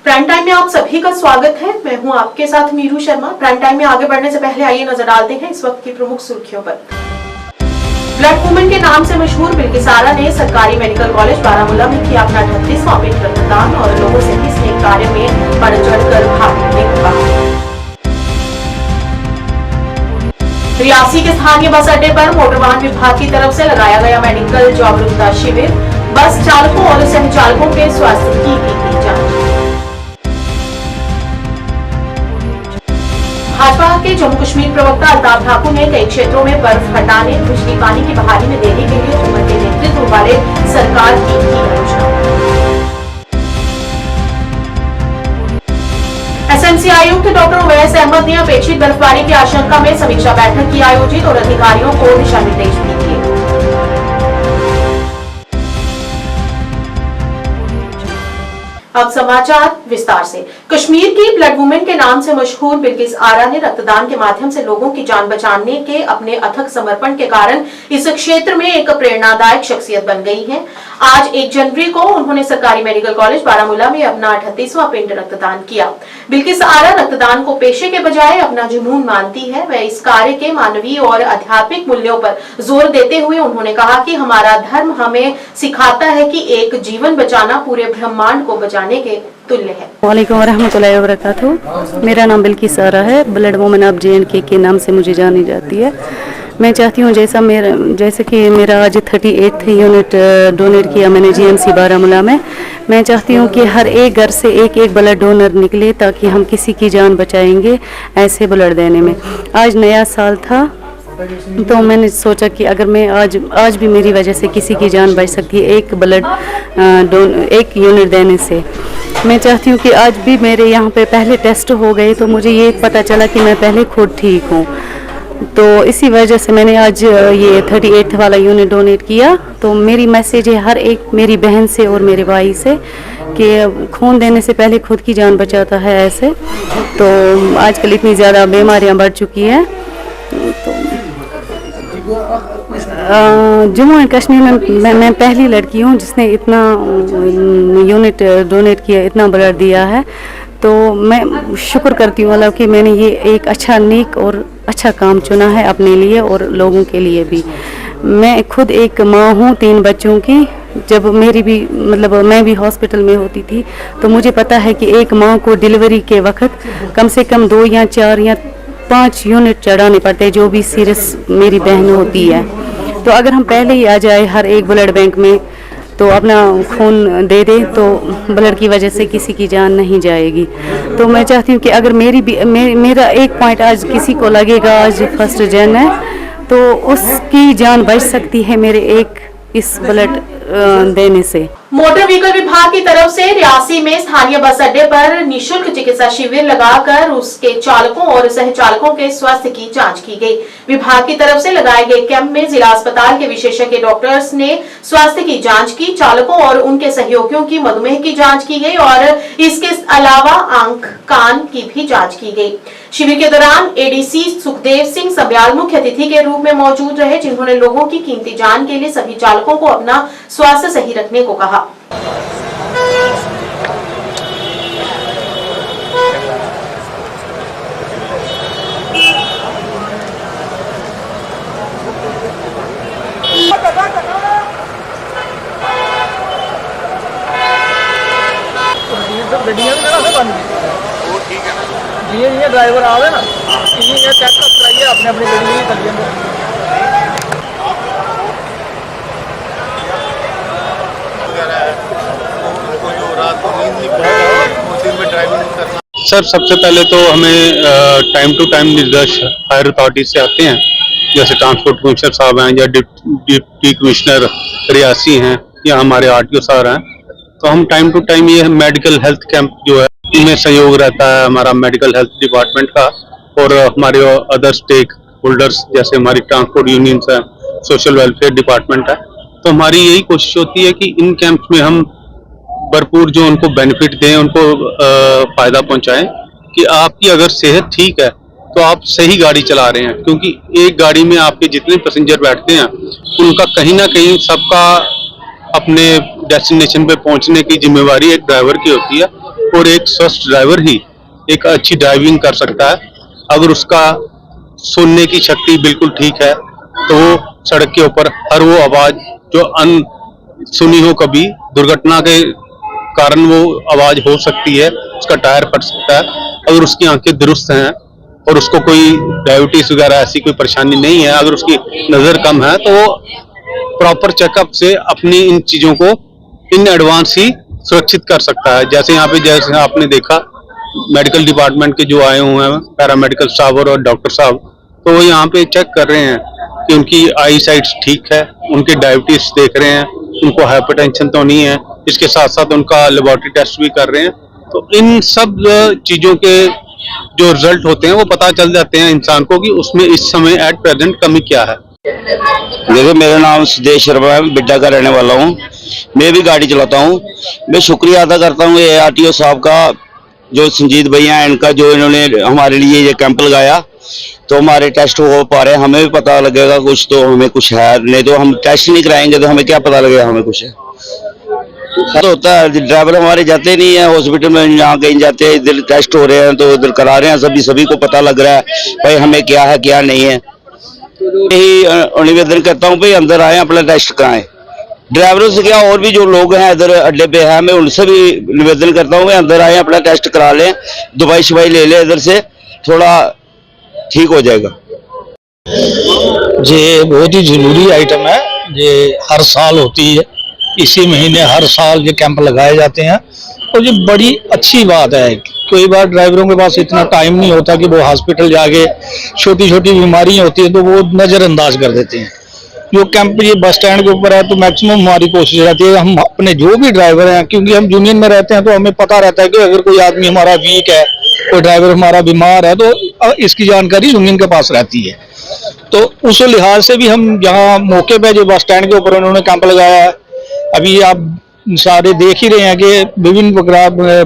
Prime time में आप सभी का स्वागत है। मैं हूं आपके साथ मीरू शर्मा। प्राइम टाइम में आगे बढ़ने से पहले आइए नजर डालते हैं इस वक्त की प्रमुख सुर्खियों पर। ब्लड वुमेन के नाम से मशहूर बिल्किस आरा ने सरकारी मेडिकल कॉलेज बारामूला में किया अपना 38वां पेट रक्तदान और लोगों से इस नेक कार्य में बढ़ चढ़कर भाग लेने को कहा। रियासी के स्थानीय बस अड्डे पर मोटर वाहन विभाग की तरफ से लगाया गया मेडिकल जागरूकता शिविर। बस चालकों और सहचालकों के स्वास्थ्य की गई जांच। भाजपा के जम्मू कश्मीर प्रवक्ता अल्ताफ ठाकुर ने कई क्षेत्रों में बर्फ हटाने, बिजली पानी की बहाली में देरी के लिए हुकूमत के नेतृत्व वाले सरकार की आलोचना। एसएमसी आयुक्त डॉक्टर उवैस अहमद ने अपेक्षित बर्फबारी की आशंका में समीक्षा बैठक की आयोजित और अधिकारियों को दिशा निर्देश भी दिए। अब समाचार विस्तार से। कश्मीर की ब्लड वुमेन के नाम से मशहूर बिल्किस आरा ने रक्तदान के माध्यम से लोगों की जान बचाने के अपने अथक समर्पण के कारण इस क्षेत्र में एक प्रेरणादायक शख्सियत बन गई हैं। आज 1 जनवरी को उन्होंने सरकारी मेडिकल कॉलेज बारामूला में अपना 38वां पिंड रक्तदान किया। बिल्किस आरा रक्तदान को पेशे के बजाय अपना जुनून मानती है। वह इस कार्य के मानवीय और आध्यात्मिक मूल्यों पर जोर देते हुए उन्होंने कहा कि हमारा धर्म हमें सिखाता है कि एक जीवन बचाना पूरे ब्रह्मांड को बचाने के तुल्य है। वालेकुम रहमतुल्लाहि व बरकातहू। मेरा नाम बिल्किस आरा है। ब्लड वुमेन ऑफ JNK के नाम से मुझे जानी जाती है। मैं चाहती हूँ जैसे कि मेरा आज 38 यूनिट डोनेट किया मैंने GMC बारामूला में। मैं चाहती हूँ कि हर एक घर से एक ब्लड डोनर निकले ताकि हम किसी की जान बचाएंगे ऐसे ब्लड देने में। आज नया साल था तो मैंने सोचा कि अगर मैं आज भी मेरी वजह से किसी की जान बच सकती है एक यूनिट देने से। मैं चाहती हूँ कि आज भी मेरे यहाँ पे पहले टेस्ट हो गए तो मुझे ये पता चला कि मैं पहले खुद ठीक हूँ, तो इसी वजह से मैंने आज ये 38 वाला यूनिट डोनेट किया। तो मेरी मैसेज है हर एक मेरी बहन से और मेरे भाई से कि खून देने से पहले खुद की जान बचाता है ऐसे। तो आजकल इतनी ज़्यादा बीमारियाँ बढ़ चुकी हैं। तो जम्मू एंड कश्मीर में मैं पहली लड़की हूँ जिसने इतना यूनिट डोनेट किया, इतना ब्लड दिया है। तो मैं शुक्र करती हूँ अल्लाह कि मैंने ये एक अच्छा नेक और अच्छा काम चुना है अपने लिए और लोगों के लिए भी। मैं खुद एक माँ हूँ 3 बच्चों की। जब मेरी भी मैं भी हॉस्पिटल में होती थी तो मुझे पता है कि एक माँ को डिलीवरी के वक्त कम से कम 2 या 4 या 5 यूनिट चढ़ाने पड़ते हैं, जो भी सीरियस मेरी बहन होती है। तो अगर हम पहले ही आ जाए हर एक ब्लड बैंक में तो अपना खून दे दे तो ब्लड की वजह से किसी की जान नहीं जाएगी। तो मैं चाहती हूँ कि अगर मेरा एक पॉइंट आज किसी को लगेगा, आज 1 जन है तो उसकी जान बच सकती है मेरे एक इस ब्लड देने से। मोटर व्हीकल विभाग की तरफ से रियासी में स्थानीय बस अड्डे पर निःशुल्क चिकित्सा शिविर लगाकर उसके चालकों और सहचालकों के स्वास्थ्य की जांच की गई। विभाग की तरफ से लगाए गए कैंप में जिला अस्पताल के विशेषज्ञ डॉक्टर्स ने स्वास्थ्य की जांच की। चालकों और उनके सहयोगियों की मधुमेह की जांच की गई और इसके अलावा आंख कान की भी जांच की गई। शिविर के दौरान ADC सुखदेव सिंह सब्याल मुख्य अतिथि के रूप में मौजूद रहे, जिन्होंने लोगों की कीमती जान के लिए सभी चालकों को अपना स्वास्थ्य सही रखने को कहा। ये ड्राइवर आवे ना ये चेकअप कराइए अपने अपनी गड्डी करिए। सर सबसे पहले तो हमें टाइम टू टाइम निर्देश हायर अथॉरिटी से आते हैं, जैसे ट्रांसपोर्ट कमिश्नर साहब हैं या डिप्टी कमिश्नर रियासी हैं या हमारे RTO साहब हैं। तो हम टाइम टू टाइम ये मेडिकल हेल्थ कैंप जो है इनमें सहयोग रहता है हमारा मेडिकल हेल्थ डिपार्टमेंट का और हमारे अदर स्टेक होल्डर्स जैसे हमारी ट्रांसपोर्ट यूनियंस है, सोशल वेलफेयर डिपार्टमेंट है। तो हमारी यही कोशिश होती है कि इन कैंप्स में हम भरपूर जो उनको बेनिफिट दें, उनको फायदा पहुंचाएं कि आपकी अगर सेहत ठीक है तो आप सही गाड़ी चला रहे हैं, क्योंकि एक गाड़ी में आपके जितने पैसेंजर बैठते हैं उनका कहीं ना कहीं सबका अपने डेस्टिनेशन पे पहुंचने की जिम्मेवारी एक ड्राइवर की होती है। और एक स्वस्थ ड्राइवर ही एक अच्छी ड्राइविंग कर सकता है। अगर उसका सुनने की शक्ति बिल्कुल ठीक है तो वो सड़क के ऊपर हर वो आवाज जो अन सुनी हो कभी दुर्घटना के कारण वो आवाज हो सकती है, उसका टायर फट सकता है। अगर उसकी आंखें दुरुस्त हैं और उसको कोई डायबिटीज वगैरह ऐसी कोई परेशानी नहीं है, अगर उसकी नजर कम है, तो वो प्रॉपर चेकअप से अपनी इन चीजों को इन एडवांस ही सुरक्षित कर सकता है। जैसे यहाँ पे जैसे आपने देखा मेडिकल डिपार्टमेंट के जो आए हुए हैं पैरामेडिकल स्टाफ और डॉक्टर साहब, तो वो यहाँ पे चेक कर रहे हैं कि उनकी आई साइट ठीक है, उनके डायबिटीज देख रहे हैं, उनको हाइपरटेंशन तो नहीं है, इसके साथ साथ उनका लेबोरेटरी टेस्ट भी कर रहे हैं। तो इन सब चीजों के जो रिजल्ट होते हैं वो पता चल जाते हैं इंसान को कि उसमें इस समय एट प्रेजेंट कमी क्या है। देखो, मेरा नाम सुदेश शर्मा है, बिड्डा का रहने वाला हूँ। मैं भी गाड़ी चलाता हूँ। मैं शुक्रिया अदा करता हूँ ARTO साहब का, जो संजीत भैया हैं, इनका जो इन्होंने हमारे लिए ये कैंप लगाया, तो हमारे टेस्ट हो पा रहे हैं। हमें भी पता लगेगा कुछ, तो हमें कुछ है, नहीं तो हम टेस्ट नहीं कराएंगे तो हमें क्या पता लगेगा हमें कुछ है। तो होता है, ड्राइवर हमारे जाते नहीं है हॉस्पिटल में, यहाँ कहीं जाते हैं, इधर टेस्ट हो रहे हैं तो इधर करा रहे हैं, सभी को पता लग रहा है भाई हमें क्या है क्या नहीं है। यही निवेदन करता हूँ भाई अंदर आए, अपना टेस्ट कराएं। ड्राइवरों से क्या, और भी जो लोग हैं इधर अड्डे पे हैं, मैं उनसे भी निवेदन करता हूँ भाई अंदर आए, अपना टेस्ट करा लें, दवाई शवाई ले लें, इधर से थोड़ा ठीक हो जाएगा। ये बहुत ही जरूरी आइटम है, ये हर साल होती है, इसी महीने हर साल ये कैंप लगाए जाते हैं और ये बड़ी अच्छी बात है। कई बार ड्राइवरों के पास इतना टाइम नहीं होता कि वो हॉस्पिटल जाके छोटी छोटी बीमारियां होती है तो वो नजरअंदाज कर देते हैं। जो कैंप ये बस स्टैंड के ऊपर है तो मैक्सिमम हमारी कोशिश रहती है हम अपने जो भी ड्राइवर हैं, क्योंकि हम यूनियन में रहते हैं तो हमें पता रहता है कि अगर कोई आदमी हमारा वीक है, कोई ड्राइवर हमारा बीमार है, तो इसकी जानकारी यूनियन के पास रहती है। तो उस लिहाज से भी हम यहाँ मौके पे जो बस स्टैंड के ऊपर उन्होंने कैंप लगाया है, अभी आप सारे देख ही रहे हैं कि विभिन्न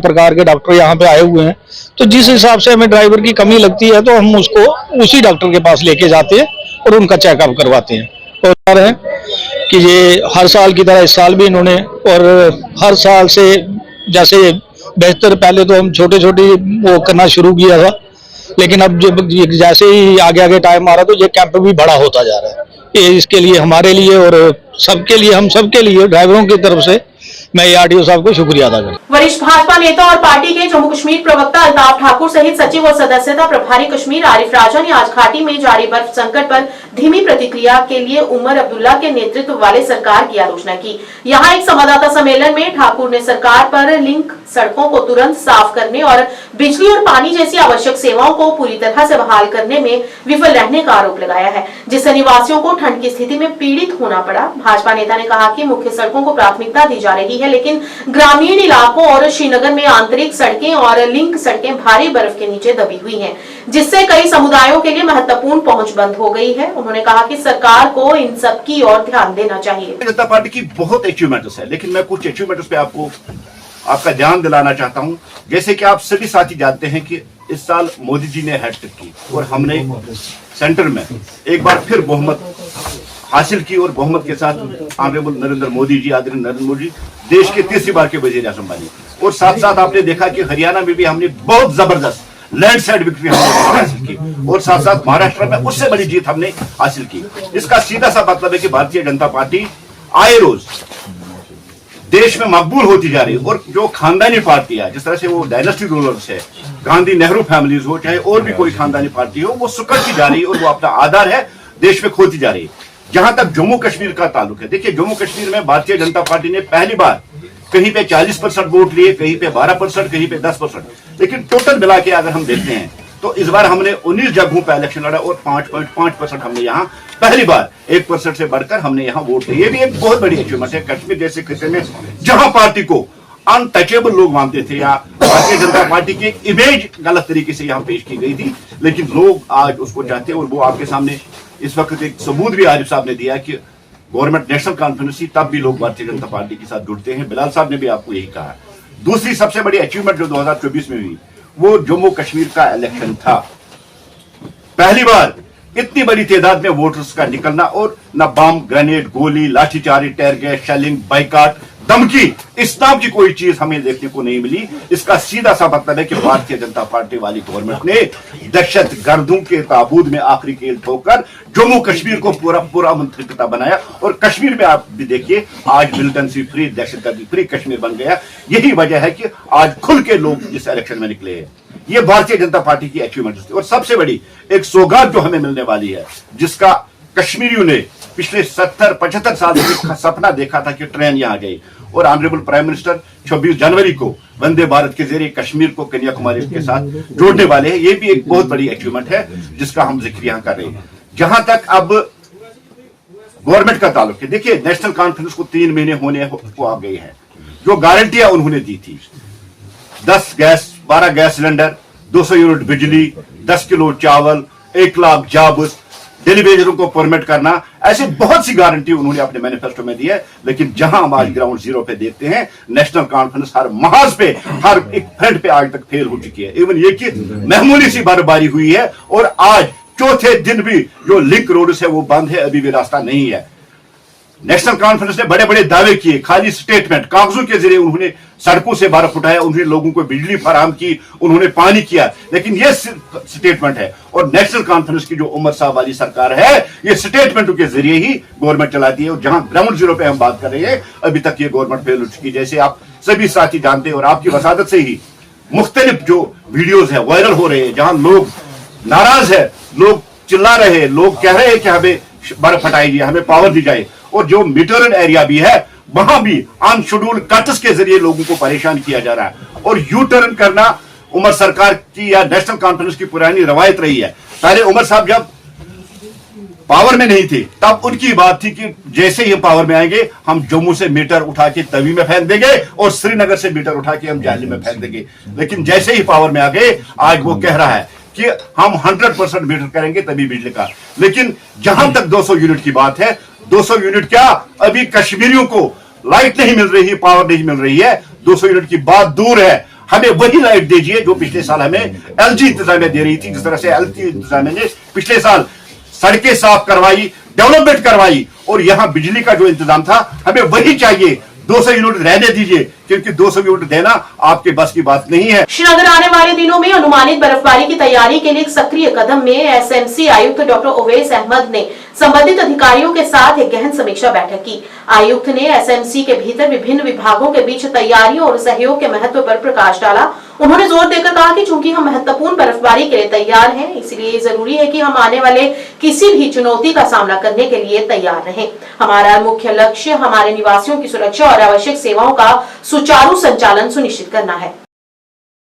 प्रकार के डॉक्टर यहाँ पे आए हुए हैं। तो जिस हिसाब से हमें ड्राइवर की कमी लगती है तो हम उसको उसी डॉक्टर के पास लेके जाते हैं और उनका चेकअप करवाते हैं। और है कि ये हर साल की तरह इस साल भी इन्होंने, और हर साल से जैसे बेहतर, पहले तो हम छोटे छोटे वो करना शुरू किया था, लेकिन अब जब जैसे ही आगे आगे टाइम आ रहा तो ये कैंप भी बड़ा होता जा रहा है। ये इसके लिए हमारे लिए और सबके लिए, हम सबके लिए ड्राइवरों की तरफ से मैं ARTO साहब को शुक्रिया अदा करता हूं। वरिष्ठ भाजपा नेता और पार्टी के जम्मू कश्मीर प्रवक्ता अल्ताफ ठाकुर सहित सचिव और सदस्यता प्रभारी कश्मीर आरिफ राजा ने आज घाटी में जारी बर्फ संकट पर धीमी प्रतिक्रिया के लिए उमर अब्दुल्ला के नेतृत्व वाले सरकार की आलोचना की। यहाँ एक संवाददाता सम्मेलन में ठाकुर ने सरकार पर लिंक सड़कों को तुरंत साफ करने और बिजली और पानी जैसी आवश्यक सेवाओं को पूरी तरह से बहाल करने में विफल रहने का आरोप लगाया है, जिससे निवासियों को ठंड की स्थिति में पीड़ित होना पड़ा। भाजपा नेता ने कहा कि मुख्य सड़कों को प्राथमिकता दी जा रही है, लेकिन ग्रामीण इलाकों और श्रीनगर में आंतरिक सड़कें और लिंक सड़कें भारी बर्फ के नीचे दबी हुई हैं, जिससे कई समुदायों के लिए महत्वपूर्ण पहुंच बंद हो गई है। उन्होंने कहा कि सरकार को इन सब की ओर ध्यान देना चाहिए। जनता पार्टी की बहुत अचीवमेंट्स है, लेकिन मैं कुछ अचीवमेंट्स पे आपका ध्यान दिलाना चाहता हूं। जैसे कि आप सभी साथी जानते हैं कि इस साल मोदी जी ने हैट्रिक की और हमने सेंटर में एक बार फिर बहुमत हासिल की, और बहुमत के साथ ऑनरेबल नरेंद्र मोदी जी, आदरणीय नरेंद्र मोदी देश के तीसरी बार के वजीर आज़म बने। और साथ साथ आपने देखा कि हरियाणा में भी हमने बहुत जबरदस्त लैंडस्लाइड विक्ट्री हमने हासिल की, और साथ साथ महाराष्ट्र में उससे बड़ी जीत हमने हासिल की। इसका सीधा सा मतलब है कि भारतीय जनता पार्टी आए रोज देश में मकबूल होती जा रही है। और जो खानदानी पार्टी है, जिस तरह से वो डायनेस्टी रूलर्स है, गांधी नेहरू फैमिलीज हो, चाहे और भी कोई खानदानी पार्टी हो, वो सुकड़ती जा रही है और वो अपना आधार है देश में खोती जा रही है। जहां तक जम्मू कश्मीर का ताल्लुक है, देखिए जम्मू कश्मीर में भारतीय जनता पार्टी ने पहली बार कहीं पे 40% वोट लिए, कहीं पे 12%, कहीं पे 10%, लेकिन टोटल मिला के अगर हम देखते हैं तो इस बार हमने 19 जगहों पर इलेक्शन लड़ा और 5.5% हमने यहाँ पहली बार 1% से बढ़कर हमने यहाँ वोट दिए। ये भी एक बहुत बड़ी अचीवमेंट है। कश्मीर जैसे खिते में जहां पार्टी को अनटचेबल लोग मानते थे या भारतीय जनता पार्टी की इमेज गलत तरीके से यहाँ पेश की गई थी, लेकिन लोग आज उसको चाहते हैं। और वो आपके सामने इस वक्त एक सबूत भी आरिफ साहब ने दिया कि गवर्नमेंट नेशनल कॉन्फ्रेंस थी, तब भी लोग भारतीय जनता पार्टी के साथ जुड़ते हैं। बिलाल साहब ने भी आपको यही कहा। दूसरी सबसे बड़ी अचीवमेंट जो 2024 में हुई वो जम्मू कश्मीर का इलेक्शन था। पहली बार इतनी बड़ी तादाद में वोटर्स का निकलना, और न बम, ग्रेनेड, गोली, लाठीचार्ज, टेयर गैस, शेलिंग, बाइकाट, धमकी, इस नाम की कोई चीज हमें देखने को नहीं मिली। इसका सीधा सा मतलब है कि भारतीय जनता पार्टी वाली गवर्नमेंट ने दहशत गर्दों के ताबूत में आखिरी कील ठोकर जम्मू कश्मीर को पूरा मुंतकिता बनाया। और कश्मीर में आप भी देखिए, आज मिलिटेंसी फ्री, दहशतगर्दी फ्री कश्मीर बन गया। यही वजह है कि आज खुल के लोग इस इलेक्शन में निकले हैं। ये भारतीय जनता पार्टी की अचीवमेंट थी। और सबसे बड़ी एक सौगात जो हमें मिलने वाली है, जिसका कश्मीरियों ने पिछले 70-75 साल से सपना देखा था कि ट्रेन यहां गई, और ऑनरेबल प्राइम मिनिस्टर 26 जनवरी को वंदे भारत के जरिए कश्मीर को कन्याकुमारी के साथ जोड़ने वाले हैं। ये भी एक बहुत बड़ी अचीवमेंट है जिसका हम जिक्र यहां कर रहे हैं। जहां तक अब गवर्नमेंट का ताल्लुक है, देखिए नेशनल कॉन्फ्रेंस को 3 महीने होने को आ गए हैं। जो गारंटियां उन्होंने दी थी, 12 गैस सिलेंडर, 200 यूनिट बिजली, 10 किलो चावल, 1 लाख जॉब्स, डेलीवेजरों को परमिट करना, ऐसी बहुत सी गारंटी उन्होंने अपने मैनिफेस्टो में दी है। लेकिन जहां हम आज ग्राउंड जीरो पे देखते हैं, नेशनल कॉन्फ्रेंस हर महाज पे, हर एक फ्रंट पे आज तक फेल हो चुकी है। इवन ये कि मामूली सी बर्फबारी हुई है और आज चौथे दिन भी जो लिंक रोड है वो बंद है, अभी भी रास्ता नहीं है। नेशनल कॉन्फ्रेंस ने बड़े बड़े दावे किए, खाली स्टेटमेंट, कागजों के जरिए उन्होंने सड़कों से बर्फ उठाया, उन्होंने लोगों को बिजली फराहम की, उन्होंने पानी किया, लेकिन ये स्टेटमेंट है। और नेशनल कॉन्फ्रेंस की जो उमर साहब वाली सरकार है, ये स्टेटमेंटों के जरिए ही गवर्नमेंट चलाती है। और जहां ग्राउंड जीरो पे हम बात कर रहे हैं, अभी तक ये गवर्नमेंट फेल हो चुकी है। जैसे आप सभी साथी जानते हैं और आपकी वसादत से ही मुख्तलिफ जो वीडियोज है वायरल हो रहे हैं, जहां लोग नाराज है, लोग चिल्ला रहे हैं, लोग कह रहे हैं कि हमें बर्फ हटाई जाए, हमें पावर दी जाए। और जो मीटरन एरिया भी है, वहां भी अनशेड्यूल्ड कट्स के जरिए लोगों को परेशान किया जा रहा है। और यू टर्न करना उमर सरकार की या नेशनल कॉन्फ्रेंस की पुरानी रवायत रही है। पहले उमर साहब जब पावर में नहीं थे, तब उनकी बात थी कि जैसे ही हम पावर में आएंगे, हम जम्मू से मीटर उठा के तवी में फेंक देंगे और श्रीनगर से मीटर उठा के हम जाली में फेंक देंगे। लेकिन जैसे ही पावर में आ गए, आज वो कह रहा है कि हम 100% मीटर करेंगे तभी बिजली का। लेकिन जहां तक 200 यूनिट की बात है, 200 यूनिट क्या, अभी कश्मीरियों को लाइट नहीं मिल रही है, पावर नहीं मिल रही है। 200 यूनिट की बात दूर है, हमें वही लाइट दीजिए जो पिछले साल हमें एलजी इंतजामिया दे रही थी। जिस तरह से एलजी इंतजामिया ने पिछले साल सड़कें साफ करवाई, डेवलपमेंट करवाई, और यहां बिजली का जो इंतजाम था, हमें वही चाहिए। 200 यूनिट रहने दीजिए, क्योंकि 200 यूनिट देना आपके बस की बात नहीं है। श्रीनगर आने वाले दिनों में अनुमानित बर्फबारी की तैयारी के लिए एक सक्रिय कदम में एसएमसी आयुक्त डॉक्टर ओवैस अहमद ने संबंधित अधिकारियों के साथ एक गहन समीक्षा बैठक की। आयुक्त ने एसएमसी के भीतर विभिन्न विभागों के बीच तैयारियों और सहयोग के महत्व पर प्रकाश डाला। उन्होंने जोर देकर कहा कि चूंकि हम महत्वपूर्ण बर्फबारी के लिए तैयार हैं, इसलिए जरूरी है कि हम आने वाले किसी भी चुनौती का सामना करने के लिए तैयार रहें। हमारा मुख्य लक्ष्य हमारे निवासियों की सुरक्षा और आवश्यक सेवाओं का सुचारू संचालन सुनिश्चित करना है।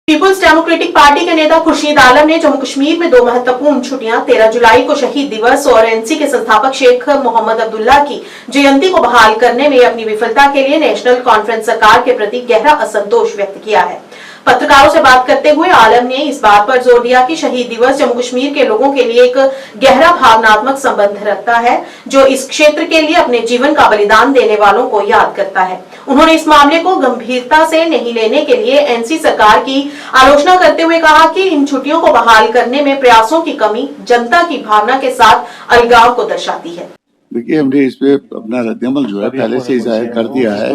पीपुल्स डेमोक्रेटिक पार्टी के नेता खुर्शीद आलम ने जम्मू कश्मीर में 2 महत्वपूर्ण छुट्टियां 13 जुलाई को शहीद दिवस और एनसी के संस्थापक शेख मोहम्मद अब्दुल्ला की जयंती को बहाल करने में अपनी विफलता के लिए नेशनल कॉन्फ्रेंस सरकार के प्रति गहरा असंतोष व्यक्त किया है। पत्रकारों से बात करते हुए आलम ने इस बात पर जोर दिया कि शहीद दिवस जम्मू कश्मीर के लोगों के लिए एक गहरा भावनात्मक संबंध रखता है, जो इस क्षेत्र के लिए अपने जीवन का बलिदान देने वालों को याद करता है। उन्होंने इस मामले को गंभीरता से नहीं लेने के लिए एनसी सरकार की आलोचना करते हुए कहा कि इन छुट्टियों को बहाल करने में प्रयासों की कमी जनता की भावना के साथ अलगाव को दर्शाती है। देखिए, हमने इस पे अपना रद्दअमल जो है पहले से ही जाहिर कर दिया है।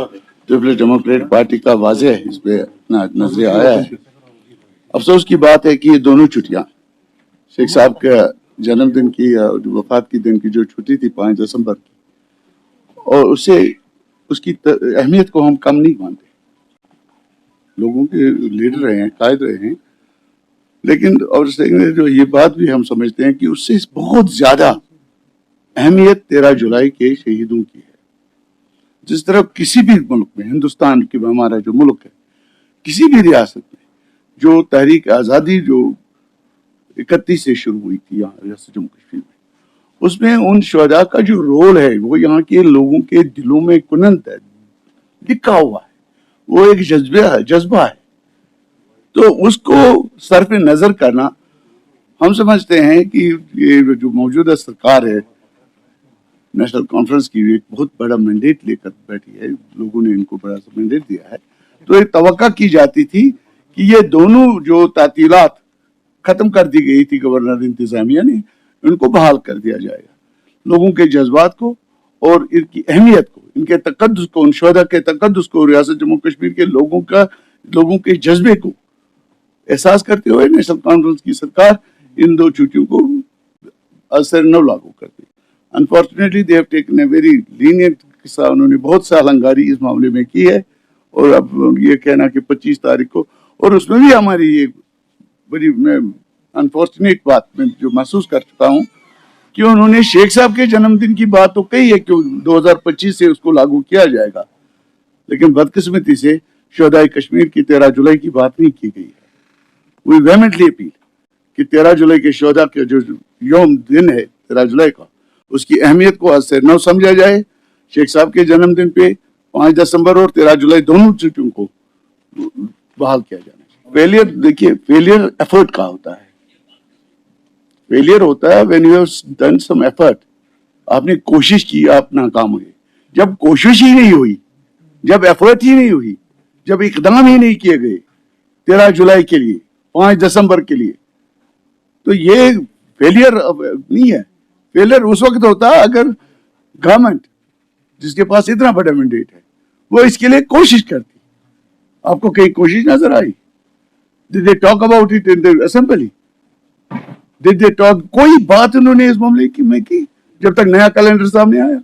पीपल्स डेमोक्रेटिक पार्टी का वाज़ेह इस पे नजर आया है। अफसोस की बात है कि ये दोनों छुट्टियां, शेख साहब के जन्मदिन की या वफात की दिन की जो छुट्टी थी 5 दिसंबर की, और उससे उसकी अहमियत को हम कम नहीं मानते। लोगों के लीडर रहे हैं, कायद रहे हैं, लेकिन और जो ये बात भी हम समझते हैं कि उससे बहुत ज्यादा अहमियत 13 जुलाई के शहीदों की है। जिस तरह किसी भी मुल्क में, हिंदुस्तान की हमारा जो मुल्क है, किसी भी रियासत में जो तहरीक आज़ादी जो 31 से शुरू हुई थी यहाँ रियासत जम्मू कश्मीर में, उसमें उन शुहदा का जो रोल है वो यहाँ के लोगों के दिलों में कुनंत है, लिखा हुआ है, वो एक जज्बा है। तो उसको सरफ नजर करना, हम समझते हैं कि ये जो मौजूदा सरकार है नेशनल कॉन्फ्रेंस की, एक बहुत बड़ा मैंडेट लेकर बैठी है, लोगों ने इनको बड़ा सा मैंडेट दिया है। तो एक तवक्का की जाती थी कि ये दोनों जो तातीलात खत्म कर दी गई थी गवर्नर इंतजामिया ने, उनको बहाल कर दिया जाएगा। लोगों के जज्बात को और इनकी अहमियत को, इनके तकद्दुस को, उन शोहदा के तकद्दुस को, रियासत जम्मू कश्मीर के लोगों के जज्बे को एहसास करते हुए नेशनल कॉन्फ्रेंस की सरकार इन 2 छुट्टियों को असर न लागू कर दी। Unfortunately they have taken a very lenient, उन्होंने बहुत सा हलंगारी इस मामले में की है। और अब ये कहना कि 25 तारीख को, और उसमें भी हमारी ये बड़ी अनफॉर्चुनेट बात मैं जो महसूस कर चुका हूँ कि उन्होंने शेख साहब के जन्मदिन की बात तो कही है कि 2025 से उसको लागू किया जाएगा, लेकिन बदकिस्मती से शोहदाए कश्मीर की 13 जुलाई की बात नहीं की गई है। वी वेहेमेंटली अपील कि 13 जुलाई के शोहदा के जो यौम दिन है 13 जुलाई का, उसकी अहमियत को आज से न समझा जाए। शेख साहब के जन्मदिन पे 5 दिसंबर और 13 जुलाई दोनों छुट्टियों को बहाल किया जाना चाहिए। फेलियर, देखिए फेलियर एफर्ट का होता है, फेलियर होता है when you have done some effort, आपने कोशिश की, आप नाकाम हुए। जब कोशिश ही नहीं हुई, जब एफर्ट ही नहीं हुई, जब इकदाम ही नहीं किए गए 13 जुलाई के लिए, 5 दिसंबर के लिए, तो ये फेलियर नहीं है। फेलियर उस वक्त होता है अगर गवर्नमेंट जिसके पास इतना बड़ा मैंडेट है वो इसके लिए कोशिश करती। आपको कहीं कोशिश नजर आई? Did they talk about it in the assembly? Did they talk? कोई बात उन्होंने इस मामले की में की जब तक नया कैलेंडर सामने आया।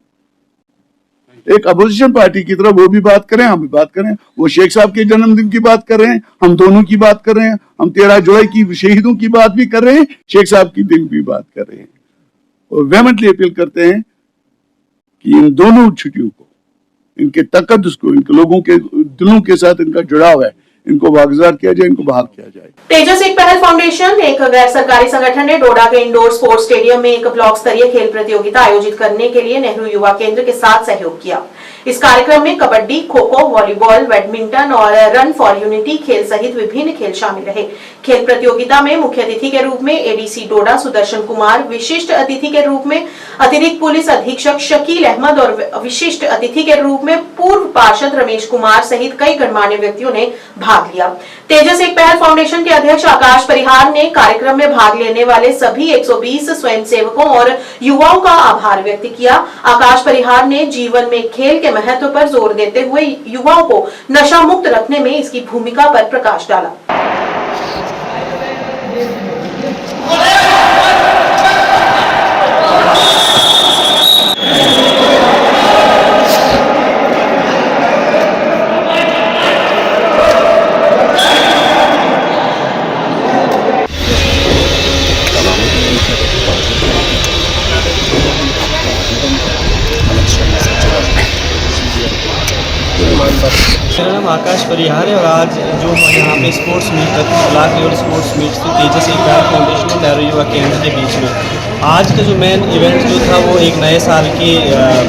एक अपोजिशन पार्टी की तरह वो भी बात करें, हम भी बात करें। वो शेख साहब के जन्मदिन की बात कर रहे हैं, हम दोनों की बात कर रहे हैं, हम 13 जुलाई की शहीदों की बात भी कर रहे हैं, शेख साहब की दिन भी बात कर रहे हैं। और वेहेमेंटली अपील करते हैं कि इन दोनों छुट्टियों को, इनके तकद्दुस को, इनके लोगों के दिलों के साथ इनका जुड़ाव है, इनको वागुजार किया जाए, इनको बहाल किया जाए। तेजस एक पहल फाउंडेशन, एक गैर सरकारी संगठन ने डोडा के इंडोर स्पोर्ट्स स्टेडियम में एक ब्लॉक स्तरीय खेल प्रतियोगिता आयोजित करने के लिए नेहरू युवा केंद्र के साथ सहयोग किया। इस कार्यक्रम में कबड्डी, खो खो, वॉलीबॉल, बैडमिंटन और रन फॉर यूनिटी खेल सहित विभिन्न खेल शामिल रहे। खेल प्रतियोगिता में मुख्य अतिथि के रूप में एडीसी डोडा सुदर्शन कुमार, विशिष्ट अतिथि के रूप में अतिरिक्त पुलिस अधीक्षक शकील अहमद और विशिष्ट अतिथि के रूप में पूर्व पार्षद रमेश कुमार सहित कई गणमान्य व्यक्तियों ने भाग लिया। तेजस एक पहल फाउंडेशन के अध्यक्ष आकाश परिहार ने कार्यक्रम में भाग लेने वाले सभी 120 स्वयंसेवकों और युवाओं का आभार व्यक्त किया। आकाश परिहार ने जीवन में खेल के महत्व पर जोर देते हुए युवाओं को नशा मुक्त रखने में इसकी भूमिका पर प्रकाश डाला। मेरा नाम आकाश परिहार है और आज जो यहाँ पे sports meet block level sports meet थी तेजस एक पहल फाउंडेशन और नेहरू युवा केंद्र के बीच में। आज का जो मेन इवेंट जो था वो एक नए साल की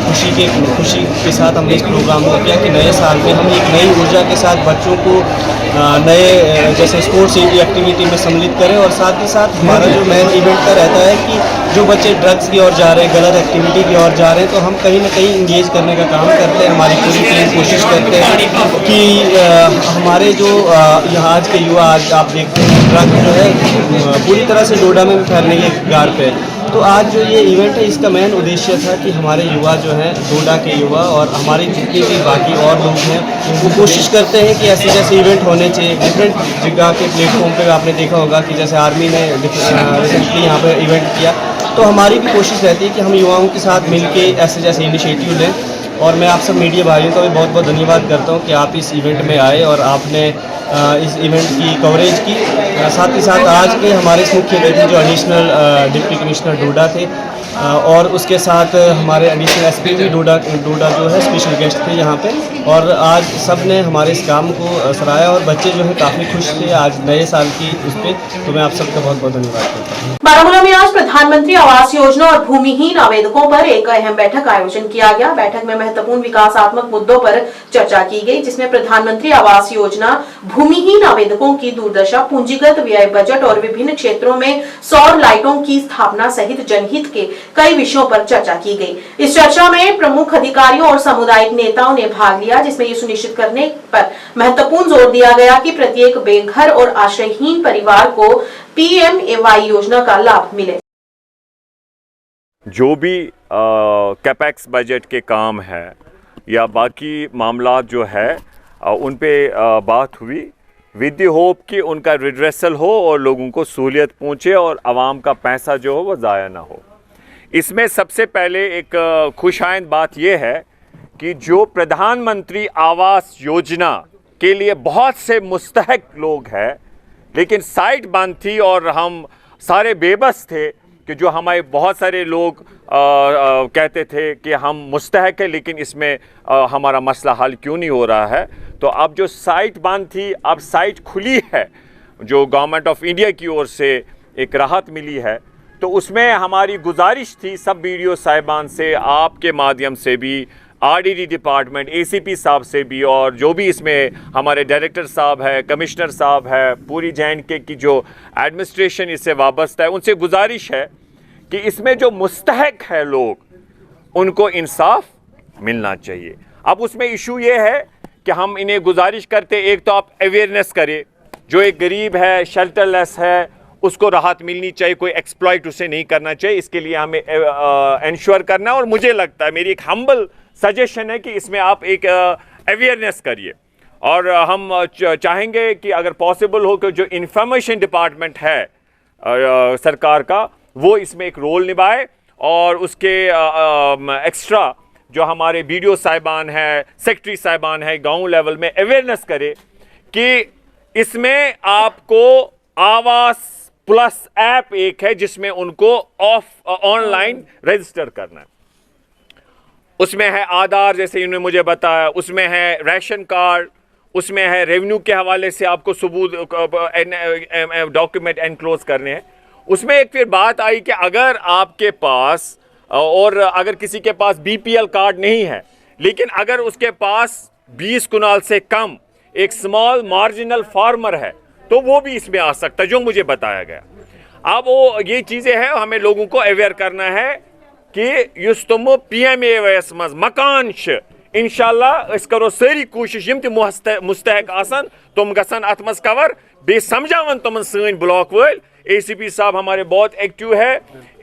खुशी के साथ हमने इस प्रोग्राम को किया कि नए साल में हम एक नई ऊर्जा के साथ बच्चों को नए जैसे स्पोर्ट्स एक्टिविटी में सम्मिलित करें और साथ ही साथ हमारा जो मेन इवेंट का रहता है कि जो बच्चे ड्रग्स की ओर जा रहे हैं, गलत एक्टिविटी की ओर जा रहे हैं, तो हम कहीं ना कहीं इंगेज करने का काम करते हैं। हमारी पूरी टीम कोशिश करते हैं कि हमारे जो यहाँ आज के युवा, आज आप देखते हैं ड्रग्स जो है पूरी तरह से डोडा में भी फैलने के कगार पे। तो आज जो ये इवेंट है इसका मेन उद्देश्य था कि हमारे युवा जो हैं, डोडा के युवा और हमारे जितने भी बाकी और लोग हैं वो कोशिश करते हैं कि ऐसे जैसे इवेंट होने चाहिए। डिफरेंट जगह के प्लेटफॉर्म पे आपने देखा होगा कि जैसे आर्मी ने रिसेंटली यहाँ पे इवेंट किया, तो हमारी भी कोशिश रहती है कि हम युवाओं के साथ मिलके ऐसे जैसे इनिशिएटिव लें। और मैं आप सब मीडिया भाइयों का भी बहुत बहुत धन्यवाद करता हूँ कि आप इस इवेंट में आए और आपने इस इवेंट की कवरेज की। साथ ही साथ आज के हमारे मुख्य अतिथि जो एडिशनल डिप्टी कमिश्नर डोडा थे और उसके साथ हमारे एडिशनल एसपी भी डोडा जो है स्पेशल गेस्ट थे यहाँ पे, और आज सब ने हमारे इस काम को सराहा और बच्चे जो है काफ़ी खुश थे आज नए साल की उस पर। तो मैं आप सबका बहुत बहुत धन्यवाद करता हूँ। बारामूला में आज प्रधानमंत्री आवास योजना और भूमिहीन आवेदकों पर एक अहम बैठक का आयोजन किया गया। बैठक में महत्वपूर्ण विकासात्मक मुद्दों पर चर्चा की गई, जिसमें प्रधानमंत्री आवास योजना, भूमिहीन आवेदकों की दुर्दशा, पूंजीगत व्यय बजट और विभिन्न क्षेत्रों में सौर लाइटों की स्थापना सहित जनहित के कई विषयों पर चर्चा की गई। इस चर्चा में प्रमुख अधिकारियों और सामुदायिक नेताओं ने भाग लिया, जिसमें ये सुनिश्चित करने पर महत्वपूर्ण जोर दिया गया कि प्रत्येक बेघर और आश्रयहीन परिवार को पीएमएवाई योजना का लाभ मिले। जो भी कैपेक्स बजट के काम है या बाकी मामला जो है उन पे बात हुई विद द होप कि उनका रिड्रेसल हो और लोगों को सहूलियत पहुँचे और आवाम का पैसा जो हो वो ज़ाया ना हो। इसमें सबसे पहले एक खुशाइंद बात यह है कि जो प्रधानमंत्री आवास योजना के लिए बहुत से मुस्तहक लोग हैं, लेकिन साइट बंद थी और हम सारे बेबस थे कि जो हमारे बहुत सारे लोग कहते थे कि हम मुस्तहक है लेकिन इसमें हमारा मसला हल क्यों नहीं हो रहा है। तो अब जो साइट बंद थी अब साइट खुली है, जो गवर्नमेंट ऑफ इंडिया की ओर से एक राहत मिली है। तो उसमें हमारी गुजारिश थी सब वीडियो साहिबान से, आपके माध्यम से भी, आरडीडी डिपार्टमेंट, एसीपी साहब से भी, और जो भी इसमें हमारे डायरेक्टर साहब है, कमिश्नर साहब है, पूरी JNK की जो एडमिनिस्ट्रेशन इससे वाबस्ता है, उनसे गुजारिश है कि इसमें जो मुस्तहक है लोग उनको इंसाफ मिलना चाहिए। अब उसमें इशू ये है कि हम इन्हें गुजारिश करते, एक तो आप अवेयरनेस करें, जो एक गरीब है, शेल्टरलेस है, उसको राहत मिलनी चाहिए, कोई एक्सप्लॉइट उसे नहीं करना चाहिए। इसके लिए हमें इंश्योर करना है। और मुझे लगता है, मेरी एक हम्बल सजेशन है कि इसमें आप एक अवेयरनेस करिए। और हम चाहेंगे कि अगर पॉसिबल हो कि जो इंफॉर्मेशन डिपार्टमेंट है सरकार का, वो इसमें एक रोल निभाए और उसके एक्स्ट्रा जो हमारे BDO साहिबान है, सेक्रेटरी साहिबान है, गांव लेवल में अवेयरनेस करे कि इसमें आपको आवास प्लस ऐप एक है जिसमें उनको ऑनलाइन रजिस्टर करना है। उसमें है आधार, जैसे इन्होंने मुझे बताया, उसमें है राशन कार्ड, उसमें है रेवेन्यू के हवाले से आपको सबूत डॉक्यूमेंट एनक्लोज करने हैं। उसमें एक फिर बात आई कि अगर आपके पास, और अगर किसी के पास BPL कार्ड नहीं है, लेकिन अगर उसके पास 20 कुनाल से कम एक स्मॉल मार्जिनल फार्मर है, तो वो भी इसमें आ सकता है, जो मुझे बताया गया। अब वो ये चीज़ें हैं, हमें लोगों को अवेयर करना है कि युस तुम PMAYS मज मकान इंशाल्लाह इस करो सारी कोशिश यम मुस्तहक आसन तुम गसन अत मज कवर बे समझावन तुम सन ब्लॉक वल। ACP साहब हमारे बहुत एक्टिव है,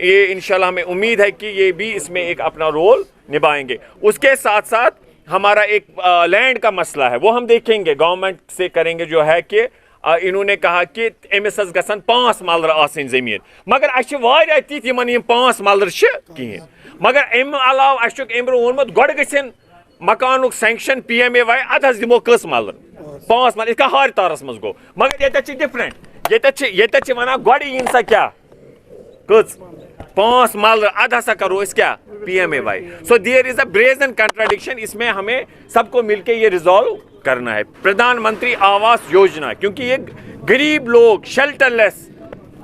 ये इंशाल्लाह हमें उम्मीद है कि ये भी इसमें एक अपना रोल निभाएंगे। उसके साथ साथ हमारा एक लैंड का मसला है, वो हम देखेंगे, गवर्नमेंट से करेंगे, जो है कि इन्होंने कहा कि अमिस गसन 5 मलर आसन जमीन, मगर अ तिथ यमन 5 मलर कहें, मगर अमि अलाव अम वोनमुत गोड़ गन मकानुक सैंक्शन PMAY अद दिमो कस मलर 5 मलर, इस हार तारस मज गो, मगर ये डिफरेंट, ये वन गोड़ इन सा क्या कस 5 मलर अद हसा करो इस क्या PMAY। So there is a brazen contradiction. इसमें हमें सबको मिलकर ये रिजॉल्व करना है। प्रधानमंत्री आवास योजना, क्योंकि ये गरीब लोग, शेल्टरलेस,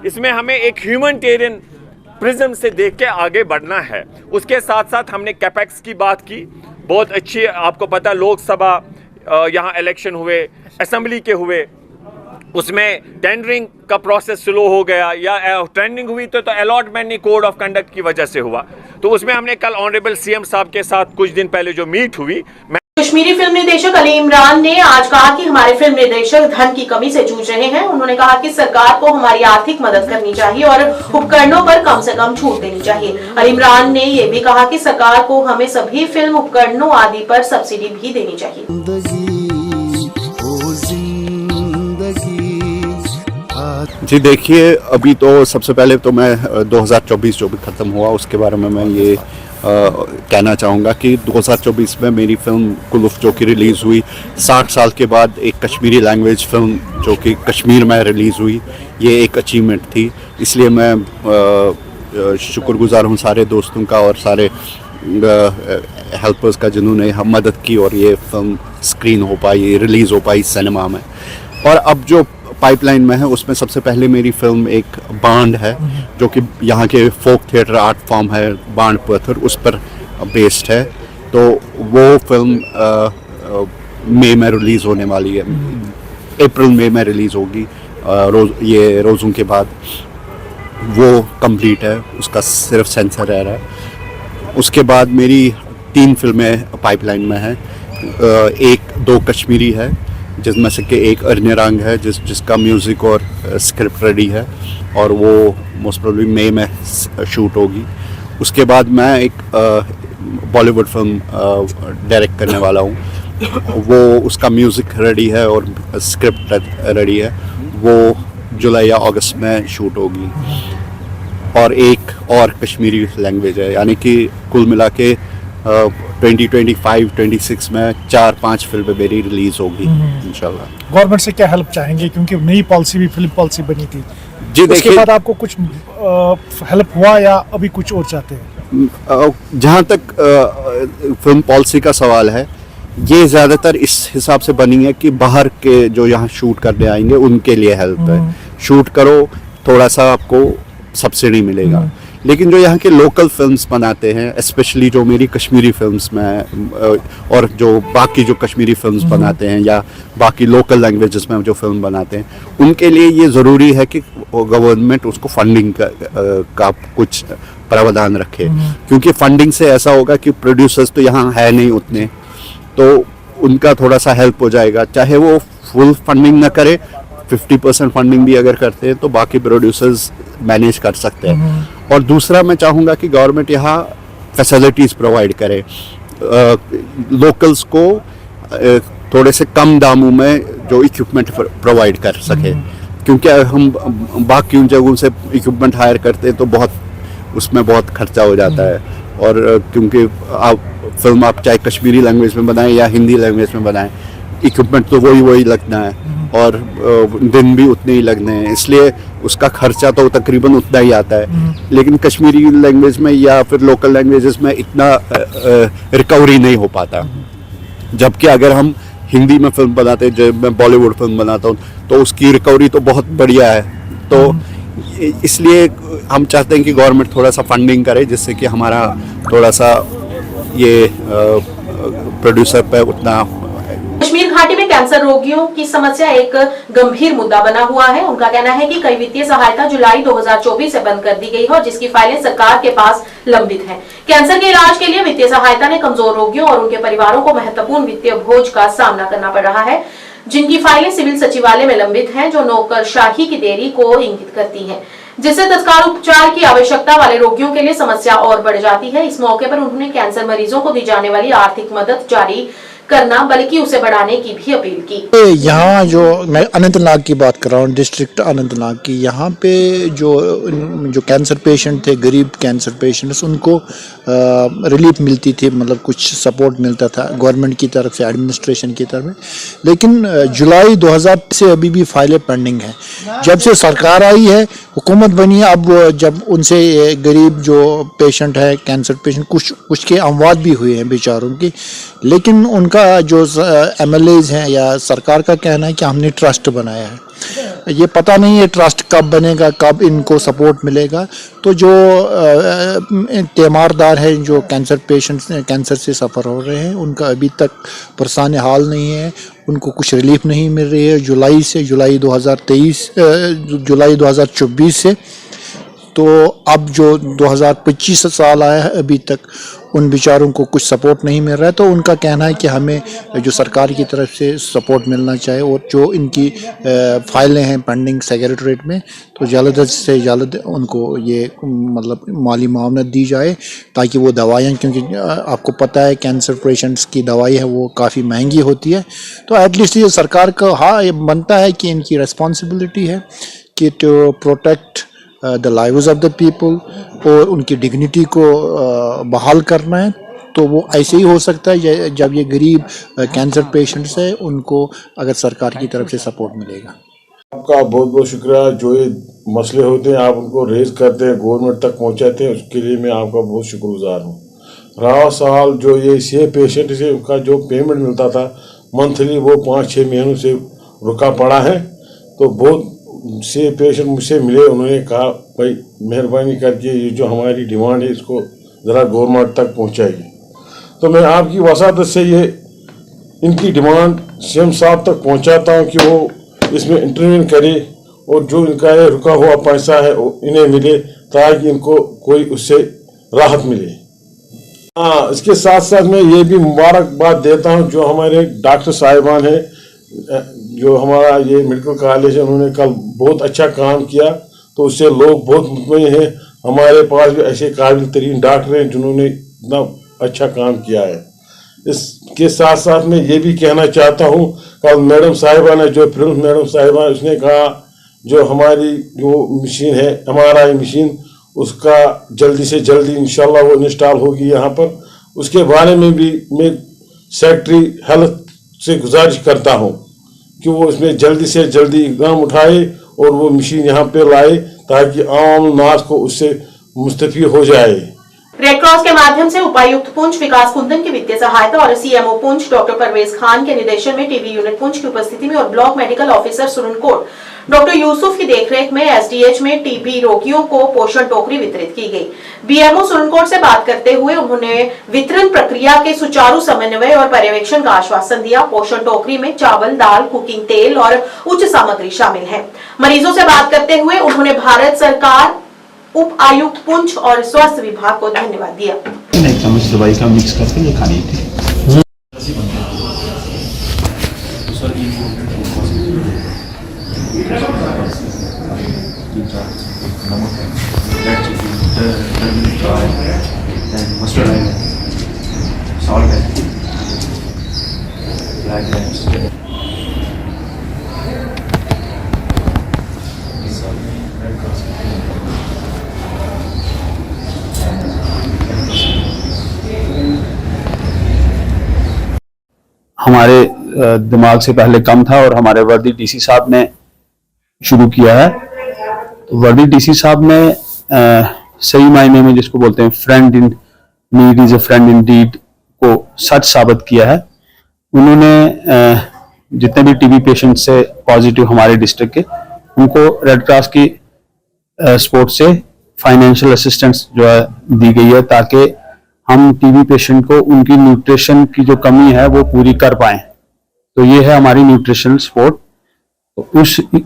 इसमें हमें एक ह्यूमैनिटेरियन प्रिज्म से देख के आगे बढ़ना है। उसके साथ साथ हमने कैपेक्स की बात की, बहुत अच्छी, आपको पता लोकसभा यहाँ इलेक्शन हुए, असेंबली के हुए, उसमें टेंडरिंग का प्रोसेस स्लो हो गया, या टेंडरिंग हुई तो अलॉटमेंट नहीं कोड ऑफ कंडक्ट की वजह से हुआ। तो उसमें हमने कल ऑनरेबल CM साहब के साथ कुछ दिन पहले जो मीट हुई, कश्मीरी फिल्म निर्देशक अली इमरान ने आज कहा कि हमारे फिल्म निर्देशक धन की कमी से जूझ रहे हैं। उन्होंने कहा कि सरकार को हमारी आर्थिक मदद करनी चाहिए और उपकरणों पर कम से कम छूट देनी चाहिए। अली इमरान ने यह भी कहा कि सरकार को हमें सभी फिल्म उपकरणों आदि पर सब्सिडी भी देनी चाहिए। जी देखिए, अभी तो सबसे पहले तो मैं 2024 जो भी ख़त्म हुआ उसके बारे में मैं ये कहना चाहूँगा कि 2024 में मेरी फिल्म कुलुफ जो कि रिलीज़ हुई, 60 साल के बाद एक कश्मीरी लैंग्वेज फिल्म जो कि कश्मीर में रिलीज़ हुई, ये एक अचीवमेंट थी। इसलिए मैं शुक्रगुजार हूँ सारे दोस्तों का और सारे हेल्पर्स का जिन्होंने हम मदद की और ये फिल्म स्क्रीन हो पाई, रिलीज़ हो पाई सिनेमा में। और अब जो पाइपलाइन में है उसमें सबसे पहले मेरी फिल्म एक बांड है, जो कि यहाँ के फोक थिएटर आर्ट फॉर्म है बांड पत्थर, उस पर बेस्ड है। तो वो फिल्म मई में रिलीज़ होने वाली है, अप्रैल मई में रिलीज़ होगी, ये रोज़ों के बाद। वो कंप्लीट है, उसका सिर्फ सेंसर रह रहा है। उसके बाद मेरी 3 फिल्में पाइपलाइन में हैं, 2 कश्मीरी है, जिसमें से कि एक अर्निरंग है जिसका म्यूज़िक और स्क्रिप्ट रेडी है और वो मोस्ट प्रोबेबली मई में शूट होगी। उसके बाद मैं एक बॉलीवुड फिल्म डायरेक्ट करने वाला हूँ। वो उसका म्यूज़िक रेडी है और स्क्रिप्ट रेडी है। वो जुलाई या अगस्त में शूट होगी। और एक और कश्मीरी लैंग्वेज है, यानी कि कुल मिला के 2025-26 में 4-5 फिल्में मेरी रिलीज होगी इंशाल्लाह। गवर्नमेंट से क्या हेल्प चाहेंगे, क्योंकि नई पॉलिसी भी फिल्म पॉलिसी बनी थी जी, उसके देखिए बाद आपको कुछ हेल्प हुआ या अभी कुछ और चाहते हैं? जहाँ तक फिल्म पॉलिसी का सवाल है, ये ज़्यादातर इस हिसाब से बनी है कि बाहर के जो यहाँ शूट करने आएंगे उनके लिए हेल्प है। शूट करो, थोड़ा सा आपको सब्सिडी मिलेगा। लेकिन जो यहाँ के लोकल फिल्म्स बनाते हैं, स्पेशली जो मेरी कश्मीरी फिल्म्स में और जो बाकी जो कश्मीरी फिल्म्स बनाते हैं या बाकी लोकल लैंग्वेजेस में जो फिल्म बनाते हैं, उनके लिए ये ज़रूरी है कि गवर्नमेंट उसको फंडिंग का कुछ प्रावधान रखे। क्योंकि फंडिंग से ऐसा होगा कि प्रोड्यूसर्स तो यहाँ है नहीं उतने, तो उनका थोड़ा सा हेल्प हो जाएगा। चाहे वो फुल फंडिंग ना करे, 50% फंडिंग भी अगर करते हैं तो बाकी प्रोड्यूसर्स मैनेज कर सकते हैं। और दूसरा मैं चाहूँगा कि गवर्नमेंट यहाँ फैसिलिटीज़ प्रोवाइड करे, लोकल्स को थोड़े से कम दामों में जो इक्विपमेंट प्रोवाइड कर सके। क्योंकि हम बाकी उन जगहों से इक्विपमेंट हायर करते हैं तो उसमें बहुत खर्चा हो जाता है। और क्योंकि फिल्म आप चाहे कश्मीरी लैंग्वेज में बनाएं या हिंदी लैंग्वेज में बनाएं, इक्विपमेंट तो वही लगना है और दिन भी उतने ही लगने हैं, इसलिए उसका खर्चा तो तकरीबन उतना ही आता है। लेकिन कश्मीरी लैंग्वेज में या फिर लोकल लैंग्वेजेस में इतना रिकवरी नहीं हो पाता। जबकि अगर हम हिंदी में फिल्म बनाते हैं, जब मैं बॉलीवुड फिल्म बनाता हूँ, तो उसकी रिकवरी तो बहुत बढ़िया है। तो इसलिए हम चाहते हैं कि गवर्नमेंट थोड़ा सा फंडिंग करे, जिससे कि हमारा थोड़ा सा ये प्रोड्यूसर पे उतना। कश्मीर घाटी में कैंसर रोगियों की समस्या एक गंभीर मुद्दा बना हुआ है। उनका कहना है कि कई वित्तीय सहायता जुलाई 2024 से बंद कर दी गई है और जिसकी फाइलें सरकार के पास लंबित हैं। कैंसर के इलाज के लिए वित्तीय सहायता ने कमजोर रोगियों और उनके परिवारों को महत्वपूर्ण वित्तीय बोझ का सामना करना पड़ रहा है, जिनकी फाइलें सिविल सचिवालय में लंबित हैं, जो नौकरशाही की देरी को इंगित करती है, जिससे तत्काल उपचार की आवश्यकता वाले रोगियों के लिए समस्या और बढ़ जाती है। इस मौके पर उन्होंने कैंसर मरीजों को दी जाने वाली आर्थिक मदद जारी करना बल्कि उसे बढ़ाने की भी अपील की। यहाँ जो मैं अनंतनाग की बात कर रहा हूँ, डिस्ट्रिक्ट अनंतनाग की, यहाँ पे जो कैंसर पेशेंट थे, गरीब कैंसर पेशेंट्स, उनको रिलीफ मिलती थी, मतलब कुछ सपोर्ट मिलता था गवर्नमेंट की तरफ से, एडमिनिस्ट्रेशन की तरफ से। लेकिन जुलाई 2000 से अभी भी फाइलें पेंडिंग हैं। जब से सरकार आई है, हुकूमत बनी है, अब जब उनसे गरीब जो पेशेंट है, कैंसर पेशेंट, कुछ के अमवात भी हुए हैं बेचारों की, लेकिन उनका जो MLAs हैं या सरकार का कहना है कि हमने ट्रस्ट बनाया है। ये पता नहीं है ट्रस्ट कब बनेगा, कब इनको सपोर्ट मिलेगा। तो जो तीमारदार है, जो कैंसर पेशेंट्स कैंसर से सफ़र हो रहे हैं, उनका अभी तक परेशान हाल नहीं है, उनको कुछ रिलीफ नहीं मिल रही है जुलाई 2024 से। तो अब जो 2025 साल आया है, अभी तक उन बेचारों को कुछ सपोर्ट नहीं मिल रहा है। तो उनका कहना है कि हमें जो सरकार की तरफ से सपोर्ट मिलना चाहिए और जो इनकी फाइलें हैं पेंडिंग सेक्रेटरीट में, तो जल्द से जल्द उनको ये मतलब माली मावनत दी जाए, ताकि वो दवाइयाँ, क्योंकि आपको पता है कैंसर पेशेंट्स की दवाई है वो काफ़ी महंगी होती है। तो एटलीस्ट ये सरकार का ये बनता है कि इनकी रिस्पॉन्सिबिलिटी है कि to protect the lives of the people और उनकी डिग्निटी को बहाल करना है। तो वो ऐसे ही हो सकता है जब ये गरीब कैंसर पेशेंट्स हैं, उनको अगर सरकार की तरफ से सपोर्ट मिलेगा। आपका बहुत बहुत शुक्रिया। जो ये मसले होते हैं आप उनको रेज करते हैं, गवर्नमेंट तक पहुंचाते हैं, उसके लिए मैं आपका बहुत शुक्रगुजार हूँ। रहा साल जो ये से पेशेंट से उनका जो पेमेंट मिलता था मंथली, वो 5-6 महीनों से रुका पड़ा है। तो बहुत से पेशेंट मुझसे मिले, उन्होंने कहा भाई मेहरबानी करके ये जो हमारी डिमांड है इसको ज़रा गवर्नमेंट तक पहुंचाइए। तो मैं आपकी वसादत से ये इनकी डिमांड CM साहब तक पहुंचाता हूं कि वो इसमें इंटरवीन करे और जो इनका ये रुका हुआ पैसा है इन्हें मिले, ताकि इनको कोई उससे राहत मिले। हाँ, इसके साथ साथ मैं ये भी मुबारकबाद देता हूँ जो हमारे डॉक्टर साहिबान हैं, जो हमारा ये मेडिकल कॉलेज है, उन्होंने कल बहुत अच्छा काम किया, तो उससे लोग बहुत मुतमईन हैं। हमारे पास भी ऐसे काबिल तरीन डॉक्टर हैं जिन्होंने इतना अच्छा काम किया है। इसके साथ साथ मैं ये भी कहना चाहता हूँ, कल मैडम साहिबा ने, जो प्रिंस मैडम साहिबा, उसने कहा जो हमारी जो मशीन है MRI मशीन, उसका जल्दी से जल्दी इंशाल्लाह वो इंस्टॉल होगी यहाँ पर। उसके बारे में भी मैं सेक्रेटरी हेल्थ से गुजारिश करता हूँ कि वो इसमें जल्दी से जल्दी इक़दाम उठाए और वो मशीन यहाँ पे लाए ताकि आम नास को उससे मुस्तफ़ीद हो जाए। रेड क्रॉस के माध्यम से उपायुक्त पुंछ विकास कुंदन की वित्तीय सहायता और CMO पुंछ डॉक्टर परवेज खान के निर्देशन में टीबी यूनिट पुंछ की उपस्थिति में और block medical officer Surankote doctor Yusuf की देखरेख में SDH में टीबी रोगियों को पोषण टोकरी वितरित की गई। BMO सुरनकोट से बात करते हुए उन्होंने वितरण प्रक्रिया के सुचारू समन्वय और पर्यवेक्षण का आश्वासन दिया। पोषण टोकरी में चावल, दाल, कुकिंग तेल और उच्च सामग्री शामिल है। मरीजों से बात करते हुए उन्होंने भारत सरकार, उप आयुक्त पुंछ और स्वास्थ्य विभाग को धन्यवाद दिया। एक चम्मच दवाई का मिक्स करके ये खानी थी। मस्टर्ड है, सॉल्ट है, ब्लैक राइस। हमारे दिमाग से पहले कम था और हमारे वर्दी DC साहब ने शुरू किया है। तो वर्दी DC साहब ने सही मायने में जिसको बोलते हैं friend in need is a friend in deed को सच साबित किया है। उन्होंने जितने भी टीबी पेशेंट से पॉजिटिव हमारे डिस्ट्रिक्ट के, उनको रेड क्रॉस की सपोर्ट से फाइनेंशियल असिस्टेंस जो है दी गई है ताकि हम टीबी पेशेंट को उनकी न्यूट्रिशन की जो कमी है वो पूरी कर पाएं। तो ये है हमारी न्यूट्रिशनल सपोर्ट। तो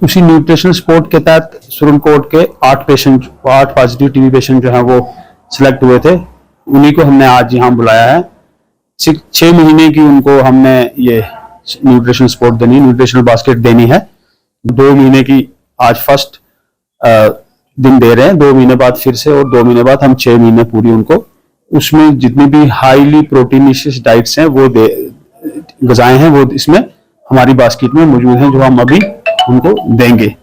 उसी न्यूट्रिशनल सपोर्ट के तहत सुरनकोट के 8 पॉजिटिव टीबी पेशेंट जो हैं वो सिलेक्ट हुए थे। उन्हीं को हमने आज यहाँ बुलाया है। 6 महीने की उनको हमने ये न्यूट्रिशनल सपोर्ट देनी, न्यूट्रिशनल बास्केट देनी है। 2 महीने की आज फर्स्ट दिन दे रहे हैं, 2 महीने बाद फिर से, और 2 महीने बाद हम 6 महीने पूरी उनको उसमें जितनी भी हाईली प्रोटीनिशियस डाइट्स हैं वो ग़िज़ाएं हैं वो इसमें हमारी बास्केट में मौजूद हैं जो हम अभी उनको देंगे।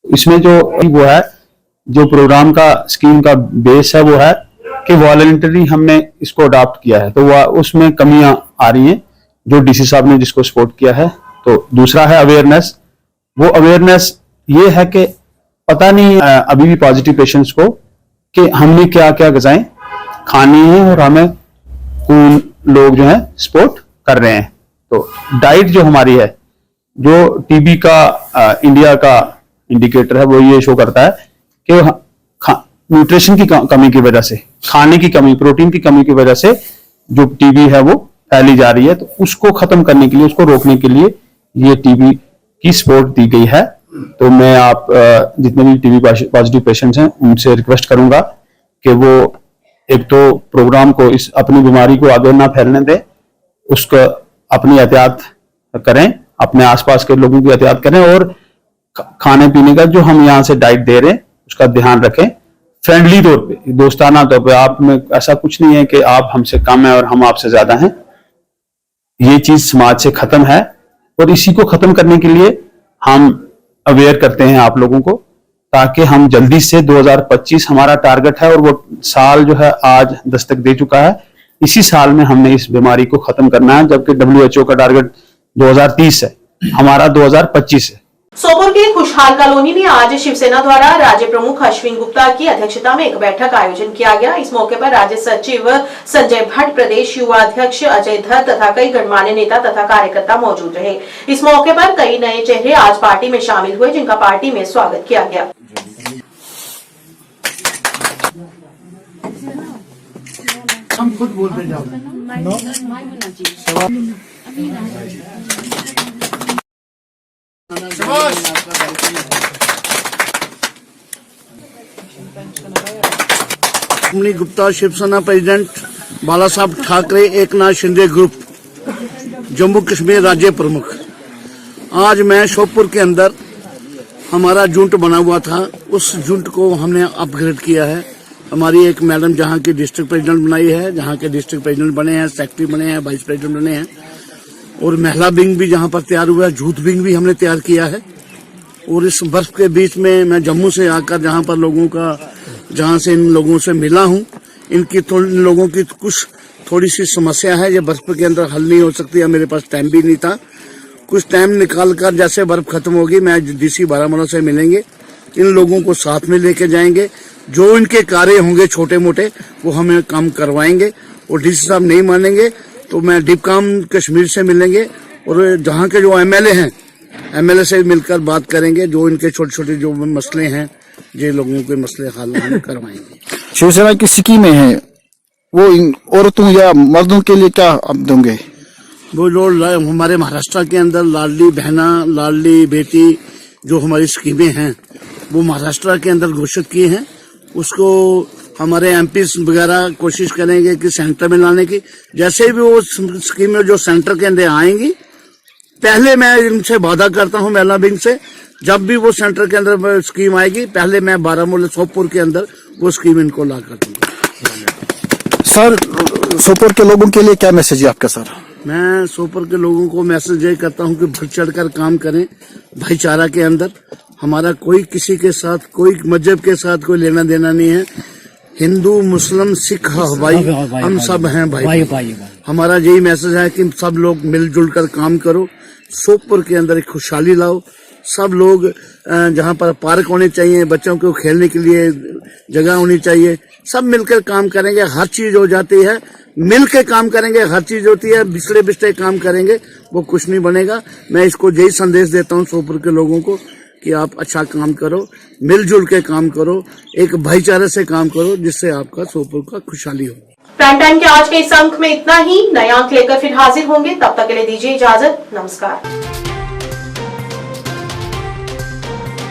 इसमें जो वो है, जो प्रोग्राम का स्कीम का बेस है वो है कि वॉलंटरी हमने इसको अडॉप्ट किया है। तो उसमें कमियां आ रही हैं जो DC साहब ने जिसको सपोर्ट किया है। तो दूसरा है अवेयरनेस। वो अवेयरनेस ये है कि पता नहीं अभी भी पॉजिटिव पेशेंट्स को कि हमने क्या क्या ग़िज़ाएं खानी है और हमें कौन लोग जो है सपोर्ट कर रहे हैं। तो डाइट जो हमारी है, जो टीबी का इंडिया का इंडिकेटर है, वो ये शो करता है कि न्यूट्रिशन की कमी की वजह से, खाने की कमी, प्रोटीन की कमी की वजह से जो टीबी है वो फैली जा रही है। तो उसको खत्म करने के लिए, उसको रोकने के लिए ये टीबी की सपोर्ट दी गई है। तो मैं आप जितने भी टीबी पॉजिटिव पेशेंट्स हैं उनसे रिक्वेस्ट करूंगा कि वो एक तो प्रोग्राम को, इस अपनी बीमारी को आगे ना फैलने दें, उसको अपनी एहतियात करें, अपने आसपास के लोगों की एहतियात करें और खाने पीने का जो हम यहाँ से डाइट दे रहे हैं उसका ध्यान रखें। फ्रेंडली तौर पे, दोस्ताना तौर पे, आप में ऐसा कुछ नहीं है कि आप हमसे कम है और हम आपसे ज्यादा हैं। ये चीज समाज से खत्म है और इसी को खत्म करने के लिए हम अवेयर करते हैं आप लोगों को, ताकि हम जल्दी से 2025 हमारा टारगेट है और वो साल जो है आज दस्तक दे चुका है। इसी साल में हमने इस बीमारी को खत्म करना है, जबकि WHO का टारगेट 2030 है, हमारा 2025 है। सोपोर के खुशहाल कॉलोनी में आज शिवसेना द्वारा राज्य प्रमुख अश्विन गुप्ता की अध्यक्षता में एक बैठक का आयोजन किया गया। इस मौके पर राज्य सचिव संजय भट्ट, प्रदेश युवा अध्यक्ष अजय धर तथा कई गणमान्य नेता तथा कार्यकर्ता मौजूद रहे। इस मौके पर कई नए चेहरे आज पार्टी में शामिल हुए, जिनका पार्टी में स्वागत किया गया। हम खुद बोलते जाओ। अश्विनी गुप्ता, शिवसेना प्रेसिडेंट, बाला साहब ठाकरे, एकनाथ शिंदे ग्रुप, जम्मू कश्मीर राज्य प्रमुख। आज मैं शोपुर के अंदर हमारा यूनिट बना हुआ था, उस यूनिट को हमने अपग्रेड किया है। हमारी एक मैडम जहाँ की डिस्ट्रिक्ट प्रेसिडेंट बनाई है, जहाँ के डिस्ट्रिक्ट प्रेसिडेंट बने हैं, सेक्रेटरी बने हैं, वाइस प्रेसिडेंट बने हैं, और महिला विंग भी जहाँ पर तैयार हुआ है, यूथ विंग भी हमने तैयार किया है। और इस बर्फ के बीच में मैं जम्मू से आकर जहाँ पर जहाँ से इन लोगों से मिला हूँ, इन लोगों की कुछ थोड़ी सी समस्या है, ये बर्फ के अंदर हल नहीं हो सकती है। मेरे पास टाइम भी नहीं था, कुछ टाइम निकाल कर जैसे बर्फ खत्म होगी मैं डीसी बारामूला से मिलेंगे, इन लोगों को साथ में लेके जाएंगे, जो इनके कार्य होंगे छोटे मोटे वो हमें काम करवाएंगे। और डीसी साहब नहीं मानेंगे तो मैं डिपकाम कश्मीर से मिलेंगे, और जहाँ के जो एमएलए हैं, एमएलए से मिलकर बात करेंगे, जो इनके छोटे छोटे जो मसले हैं, ये लोगों के मसले हल हम करवाएंगे। शिवसेना की स्कीमें हैं, वो इन औरतों या मर्दों के लिए क्या आप देंगे? वो जो हमारे महाराष्ट्र के अंदर लाडली बहना, लाडली बेटी जो हमारी स्कीमें हैं, वो महाराष्ट्र के अंदर घोषित किए हैं। उसको हमारे एमपी वगैरह कोशिश करेंगे कि सेंटर में लाने की। जैसे भी वो स्कीमें जो सेंटर के अंदर आएंगी, पहले मैं इनसे वादा करता हूं महिला विंग से, जब भी वो सेंटर के अंदर स्कीम आएगी, पहले मैं बारामूला सोपोर के अंदर वो स्कीम इनको ला कर दूंगा। सर, सोपोर के लोगों के लिए क्या मैसेज है आपका? सर, मैं सोपोर के लोगों को मैसेज ये करता हूं कि बढ़ चढ़ कर काम करें, भाईचारा के अंदर। हमारा कोई किसी के साथ, कोई मजहब के साथ कोई लेना देना नहीं है। हिंदू, मुस्लिम, सिख, भाई, हम सब हैं भाई। हमारा यही मैसेज है कि सब लोग मिलजुल कर काम करो, सोपोर के अंदर एक खुशहाली लाओ। सब लोग जहाँ पर पार्क होने चाहिए, बच्चों को खेलने के लिए जगह होनी चाहिए, सब मिलकर काम करेंगे, हर चीज हो जाती है। मिलकर काम करेंगे, हर चीज होती है। बिछड़े बिछड़े काम करेंगे वो कुछ नहीं बनेगा। मैं इसको यही संदेश देता हूँ सोपोर के लोगों को कि आप अच्छा काम करो, मिलजुल के काम करो, एक भाईचारे से काम करो, जिससे आपका सोपोर का खुशहाली हो। प्राइम टाइम के आज के इस अंक में इतना ही। नए अंक लेकर फिर हाजिर होंगे, तब तक के लिए दीजिए इजाजत। नमस्कार।